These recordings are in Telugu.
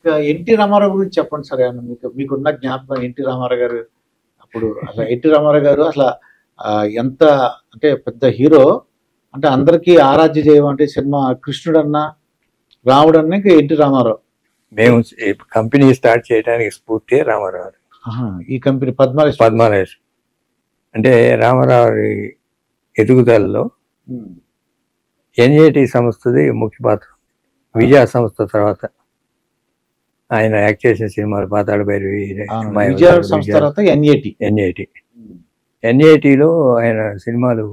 ఇంకా ఎన్టీ రామారావు గురించి చెప్పండి సార్ ఏమన్నా మీకున్న జ్ఞాపకం ఎన్టీ రామారావు గారు అప్పుడు అసలు ఎన్టీ రామారావు గారు అసలు ఎంత అంటే పెద్ద హీరో అంటే అందరికీ ఆరాధ్య దైవం అంటే సినిమా కృష్ణుడన్నా రాముడన్నా ఇంకా ఎన్టీ రామారావు. మేము కంపెనీ స్టార్ట్ చేయడానికి స్ఫూర్తి రామారావు. ఈ కంపెనీ పద్మాలయ అంటే రామారావు ఎదుగుదలలో ఎన్ఏటి సంస్థది ముఖ్య పాత్ర. విజయ సంస్థ తర్వాత ఆయన యాక్ట్ చేసిన సినిమాలు పాతాళ భైరవి, విజయ సంస్థ తర్వాత ఎన్ఏటిలో ఆయన సినిమాలు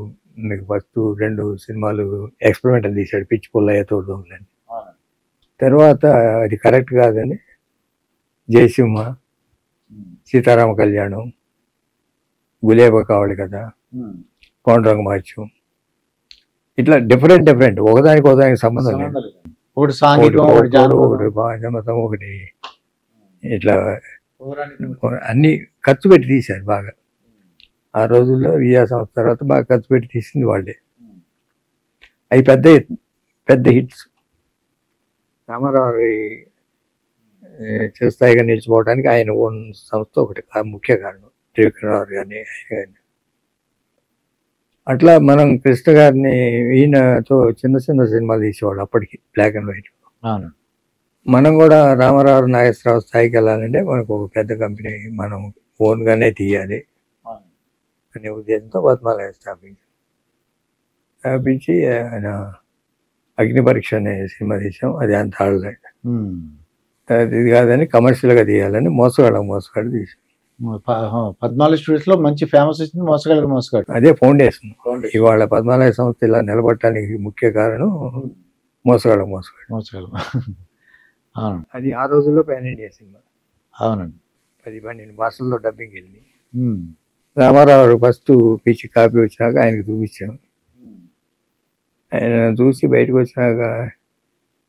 మీకు ఫస్ట్ 2 సినిమాలు ఎక్స్పెరిమెంటల్ తీశాడు, పిచ్చి పుల్లయ్య తోడుదొంగలని. తర్వాత అది కరెక్ట్ కాదని జయసింహ, సీతారామ కళ్యాణం, గులేబ కావలి కదా, పాండురంగ మార్చు, ఇట్లా డిఫరెంట్ ఒకదానికి సంబంధం లేదు. ఒకటి సాంఘికం, ఒకటి భాజమతం, ఒకటి ఇట్లా అన్ని ఖర్చు పెట్టి తీశారు బాగా. ఆ రోజుల్లో విజయ సంస్థ తర్వాత బాగా ఖర్చు పెట్టి తీసింది వాళ్ళే. అవి పెద్ద హిట్స్. రామారావు చిరస్థాయిగా నిలిచిపోవడానికి ఆయన ఓన్ సంస్థ ఒకటి ముఖ్య కారణం. త్రివిక్రమరావు కానీ అట్లా మనం కృష్ణ గారిని ఈయనతో చిన్న సినిమాలు తీసేవాళ్ళు అప్పటికి, బ్లాక్ అండ్ వైట్. మనం కూడా రామారావు నాగేశ్వరరావు స్థాయికి వెళ్ళాలంటే మనకు ఒక పెద్ద కంపెనీ మనం ఓన్గానే తీయాలి అనే ఉద్దేశంతో పద్మాలయ స్థాపించి ఆయన అగ్ని పరీక్ష అనే సినిమా తీసాం. అది అంత ఆడలేదు, ఇది కాదని కమర్షియల్గా తీయాలని మోసగాడు తీసాం. పద్మాలయ స్టూడియోస్ లో మంచి ఫేమస్ వచ్చింది మోసగాడు. అదే ఫౌండేషన్. ఇవాళ పద్మాలయ సంస్థ ఇలా నిలబడటానికి ముఖ్య కారణం మోసగాడు. అది ఆ రోజుల్లో పాన్ ఇండియా సినిమా. అవునండి. 10-12 భాషల్లో డబ్బింగ్ వెళ్ళి రామారావు ఫస్ట్ పిచ్చి కాపీ వచ్చినాక ఆయనకు చూపించాం. ఆయన చూసి బయటకు వచ్చినాక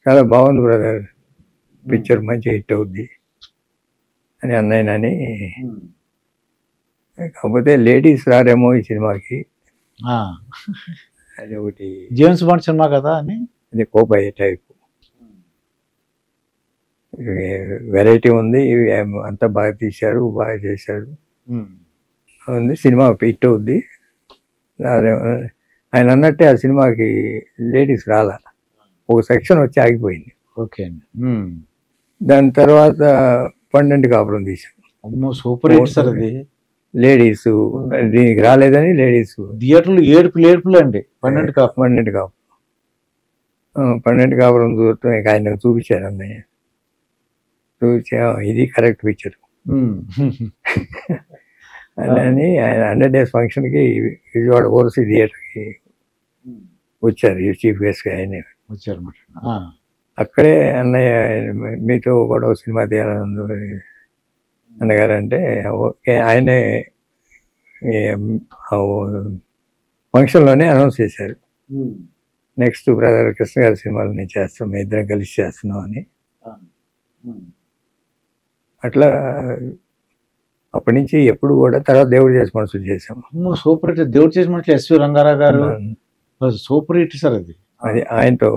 చాలా బాగుంది బ్రదర్, పిక్చర్ మంచి హిట్ అవుద్ది అని అన్నాయనని. కాకపోతే లేడీస్ రారేమో ఈ సినిమాకి, అది ఒకటి జేమ్స్ బాండ్ సినిమా కదా అని, అది కోపయ్యే టైప్ వెరైటీ ఉంది. అంతా బాగా తీశారు, బాగా చేశారు ఉంది. సినిమా హిట్ అవుద్ది. ఆయన అన్నట్టే ఆ సినిమాకి లేడీస్ రాలా, ఒక సెక్షన్ వచ్చి ఆగిపోయింది. ఓకే అండి. దాని తర్వాత 12 కాపురం తీసాం. సూపర్ హిట్ సార్ అది. లేడీస్ దీనికి రాలేదని లేడీస్ థియేటర్లు ఏడుపులు అండి. 12 కాపురం చూస్తే ఆయన చూపించారు అన్నయ్య, చూపించా ఇది కరెక్ట్ పిక్చర్ అని. ఆయన 100 days ఫంక్షన్కి విజయవాడ ఓవర్సీ థియేటర్కి వచ్చారు చీఫ్ గెస్ట్గా. ఆయన వచ్చారు అక్కడే అన్నయ్య మీతో కూడా సినిమా తీయాలని అన్నగారంటే ఓకే. ఆయనే ఫంక్షన్లోనే అనౌన్స్ చేశారు, నెక్స్ట్ బ్రదర్ కృష్ణ గారి సినిమాలు నేను చేస్తాం, మేము ఇద్దరం కలిసి చేస్తున్నాం అని. అట్లా అప్పటి నుంచి ఎప్పుడు కూడా. తర్వాత దేవుడు చేసి మనుషులు చేసాం. Super hit. దేవుడు చేసి మనుషులు ఎస్వి రంగారావు గారు సూపర్ హిట్ సార్ అది. ఆయనతో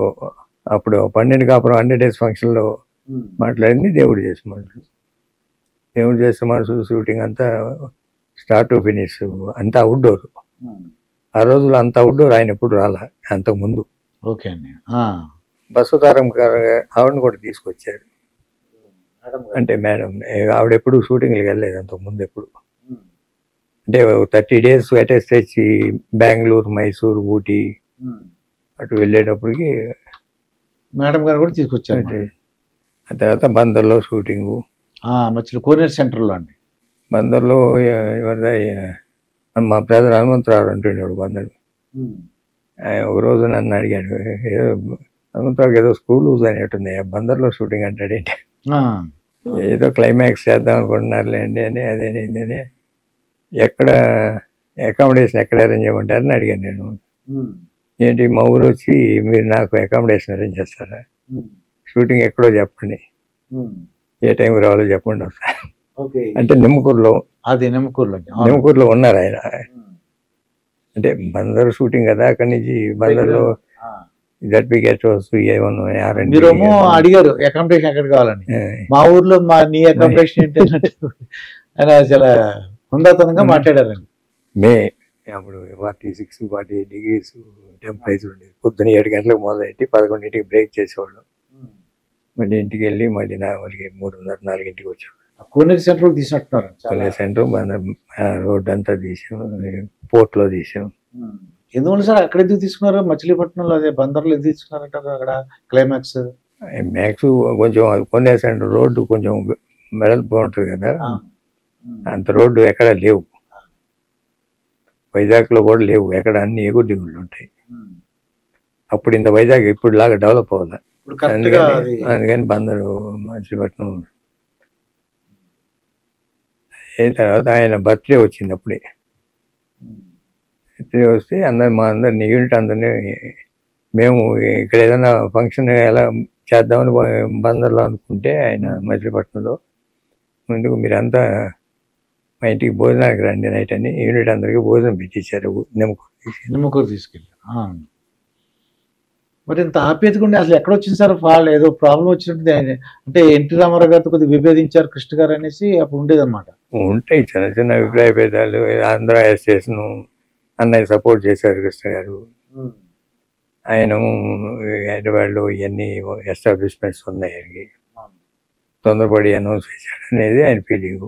అప్పుడు 12 కాపురం 100 days ఫంక్షన్లో మాట్లాడింది దేవుడు చేసి మనుషులు. దేవుడు చేసే మనుషులు షూటింగ్ అంతా స్టార్ట్ టు ఫినిష్ అంతా అవుట్డోర్. ఆ రోజుల్లో అంత అవుట్డోర్ ఆయన ఎప్పుడు రాలా అంతకుముందు. ఓకే అండి. బసవతారం గారు ఆవిడని కూడా తీసుకొచ్చారు. అంటే మేడం ఆవిడ ఎప్పుడు షూటింగ్కి వెళ్ళలేదు అంతకుముందు ఎప్పుడు. అంటే 30 days అటే స్ట్రెచ్ బెంగళూరు, మైసూరు, ఊటీ అటు వెళ్ళేటప్పటికి మేడం గారు కూడా తీసుకొచ్చారు. ఆ తర్వాత బందర్లో షూటింగు, మధ్యలో కోనేరు సెంటర్లో అండి. బందర్లో మా బ్రదర్ హనుమంతరావు అంటుండేవాడు బందర్. ఒకరోజు నన్ను అడిగాడు, ఏదో హనుమంతరావుకి ఏదో స్కూల్ యూజ్ అనేటుంది, బందర్లో షూటింగ్ అంటాడేంటి, ఏదో క్లైమాక్స్ చేద్దాం అనుకుంటున్నారులేండి అని. అదేంటని ఎక్కడ అకామిడేషన్ ఎక్కడ అరేంజ్ చేయమంటారని అడిగాను నేను. ఏంటి మా ఊరు వచ్చి మీరు నాకు అకామిడేషన్ అరేంజ్ చేస్తారా, షూటింగ్ ఎక్కడో చెప్పండి, ఏ టైంకి రావాలో చెప్పండి ఒకసారి అంటే. నిమ్మకూరులో ఉన్నారు ఆయన. అంటే బందర్ షూటింగ్ కదా, అక్కడి నుంచి బందర్లో సర్టిఫికేట్ ఏమన్నా మీరేమో అడిగారు అకామిడేషన్ ఎక్కడ కావాలని, మా ఊర్లో నీ అకామిడేషన్ ఏంటి అన్నట్టు ఆయన చాలా హుందాతనంగా మాట్లాడారండి. అప్పుడు 46-48 degrees టెంపరేచర్ ఉండేది. పొద్దున 7 గంటలకు మొదలెట్టి 11ంటికి బ్రేక్ చేసేవాళ్ళం. మళ్ళీ ఇంటికి వెళ్ళి మళ్ళీ 3:30-4ంటికి వచ్చేవాళ్ళం. కోనేరు సెంటర్ తీసినట్టున్నారు. కోనేరు సెంటర్ మన రోడ్ అంతా తీసాం, పోర్ట్లో తీసాం. ఎందువల్ల సార్ అక్కడ ఎందుకు తీసుకున్నారు? మచిలీపట్నంలో అదే బందర్లో ఎందుకు తీసుకున్నారంటారు? అక్కడ క్లైమాక్స్ కొంచెం కోనేరు సెంటర్ రోడ్డు కొంచెం వెడల్పు ఉంటుంది కదా, అంత రోడ్డు ఎక్కడ లేవు. వైజాగ్లో కూడా లేవు, ఎక్కడ అన్ని ఎగుడు దిగుళ్ళు ఉంటాయి. అప్పుడు ఇంత వైజాగ్ ఇప్పుడు లాగా డెవలప్ అవ్వాలి. అందుకని బందరు మచిలీపట్నం. అయిన తర్వాత ఆయన బర్త్డే వచ్చింది. అప్పుడే బర్త్డే వస్తే మా అందరిని యూనిట్ అందరినీ మేము ఇక్కడ ఏదైనా ఫంక్షన్ ఎలా చేద్దామని బందర్లో అనుకుంటే ఆయన మచిలీపట్నంలో ముందుకు మీరంతా మా ఇంటికి భోజనానికి రండి నైట్ అని యూనిట్ అందరికీ భోజనం పెట్టించారు. నిమ్మకూరు తీసుకెళ్ళి. మరి ఇంత ఆప్యాయతగా ఉండి అసలు ఎక్కడ వచ్చింది సార్? వాళ్ళు ఏదో ప్రాబ్లం వచ్చినట్టు అంటే ఎన్టీ రామారావు గారితో కొద్దిగా విభేదించారు కృష్ణ గారు అనేసి అప్పుడు ఉండేది అనమాట. ఉంటాయి చిన్న చిన్న అభిప్రాయ భేదాలు. ఆంధ్ర స్టేషన్ అన్నయ్య సపోర్ట్ చేశారు కృష్ణ గారు. ఆయన హైదరాబాద్లో ఇవన్నీ ఎస్టాబ్లిష్మెంట్స్ ఉన్నాయి, ఆయనకి తొందరపడి అనౌన్స్ చేశాడు అనేది ఆయన ఫీలింగ్.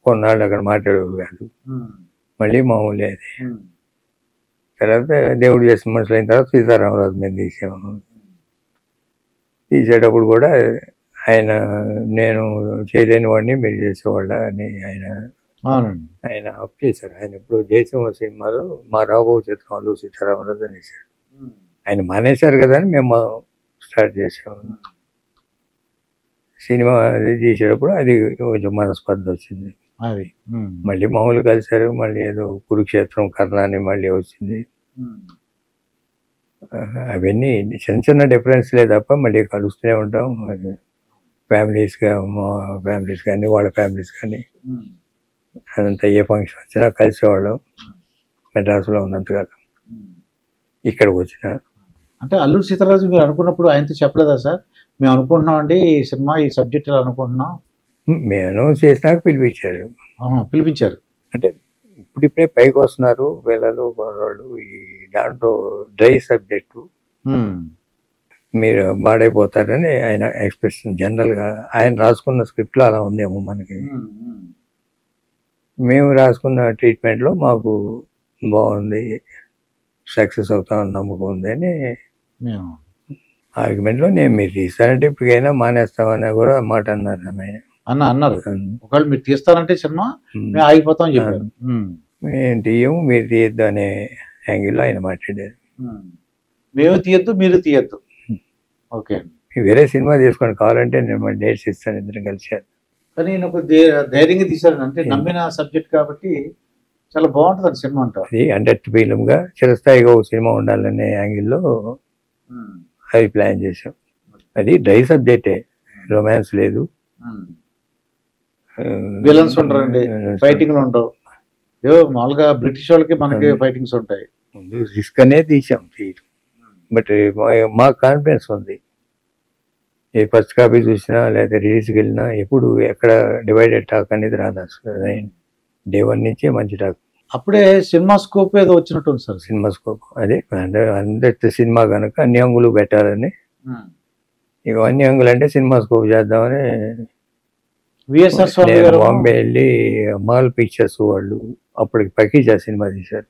కొన్నాళ్ళు అక్కడ మాట్లాడేవారు కాదు, మళ్ళీ మామూలే అది. తర్వాత దేవుడు చేసిన మనుషులు అయిన తర్వాత సీతారామరాజు మేము తీసాము. తీసేటప్పుడు కూడా ఆయన నేను చేయలేని వాడిని మీరు చేసేవాళ్ళ అని ఆయన అప్ చేశారు. ఆయన ఇప్పుడు జయసింహ సినిమాలో మా రాబో చిత్రంలో సీతారామరాజు అనేసాడు. ఆయన మానేశారు కదా అని మేము స్టార్ట్ చేసాము. సినిమా తీసేటప్పుడు అది కొంచెం మనస్పర్ధ వచ్చింది. అది మళ్ళీ మామూలు కలిశారు. మళ్ళీ ఏదో కురుక్షేత్రం కర్ణాన్ని మళ్ళీ వచ్చింది. అవన్నీ చిన్న చిన్న డిఫరెన్స్లే తప్ప మళ్ళీ కలుస్తూనే ఉంటాం. ఫ్యామిలీస్గా మా ఫ్యామిలీస్ కానీ వాళ్ళ ఫ్యామిలీస్ కానీ అదంతా ఏ ఫంక్షన్ వచ్చినా కలిసేవాళ్ళం. మెడ్రాస్లో ఉన్నంతగా ఇక్కడికి వచ్చిన అంటే అల్లూరి సీతారామరాజు మీరు అనుకున్నప్పుడు ఆయనతో చెప్పలేదా సార్? మేము అనుకుంటున్నాం అండి ఈ సినిమా ఈ సబ్జెక్ట్ ఇలా అనుకుంటున్నాం. మేము అనౌన్స్ చేసినాక పిలిపించారు. పిలిపించారు అంటే ఇప్పుడిప్పుడే పైకి వస్తున్నారు పిల్లలు వాళ్ళు. ఈ దాంట్లో డ్రై సబ్జెక్టు మీరు బాడైపోతారని ఆయన ఎక్స్ప్రెషన్. జనరల్గా ఆయన రాసుకున్న స్క్రిప్ట్లో అలా ఉందేమో మనకి. మేము రాసుకున్న ట్రీట్మెంట్లో మాకు బాగుంది, సక్సెస్ అవుతామని నమ్మకం ఉంది అని ఆర్గ్యుమెంట్లో నేను మీరు తీస్తారంటే ఇప్పటికైనా మానేస్తామని కూడా మాట అన్నారు అన్నారు. ఒకవేళ మీరు తీస్తారంటే సినిమా మేము ఆగిపోతాం చెప్పారు. మేము తీయము మీరు తీయద్దు అనే యాంగిల్లో ఆయన మాట్లాడారు. మేము తీయద్దు మీరు తీయద్దు, ఓకే వేరే సినిమా తీసుకొని కావాలంటే నేను మళ్ళీ డేట్స్ ఇస్తాను, ఇద్దరం కలిసారు. కానీ నాకు ధైర్యంగా తీశారు అంటే నమ్మిన సబ్జెక్ట్ కాబట్టి చాలా బాగుంటుంది సినిమా అంటారు. అది 100th ఫిల్మ్గా చిరస్థాయిగా ఒక సినిమా ఉండాలనే యాంగిల్లో అది ప్లాన్ చేసాం. అది డ్రై సబ్జెక్టే, రొమాన్స్ లేదు, విలన్స్ ఉంటారండి, ఫైటింగ్లు ఉండవు. ఏవో మామూలుగా బ్రిటిష్ వాళ్ళకి మనకి ఫైటింగ్స్ ఉంటాయి. రిస్క్ అనేది తీసాం తీయటం. బట్ మాకు కాన్ఫిడెన్స్ ఉంది. ఏ ఫస్ట్ కాపీ చూసినా లేదా రిలీజ్కి వెళ్ళినా ఎప్పుడు ఎక్కడ డివైడెడ్ టాక్ అనేది రాదు అసలు. డే 1 నుంచే మంచి టాక్. అప్పుడే సినిమా స్కోప్ ఏదో వచ్చినట్టుంది సార్. సినిమా స్కోప్ అదే 100th సినిమా కనుక అన్ని అంగులు పెట్టాలని. ఇక అన్ని అంగులు అంటే సినిమా స్కోప్ చేద్దామని బాంబే వెళ్ళి మాల్ పిక్చర్స్ వాళ్ళు అప్పటికి పకీజా సినిమా తీశారు.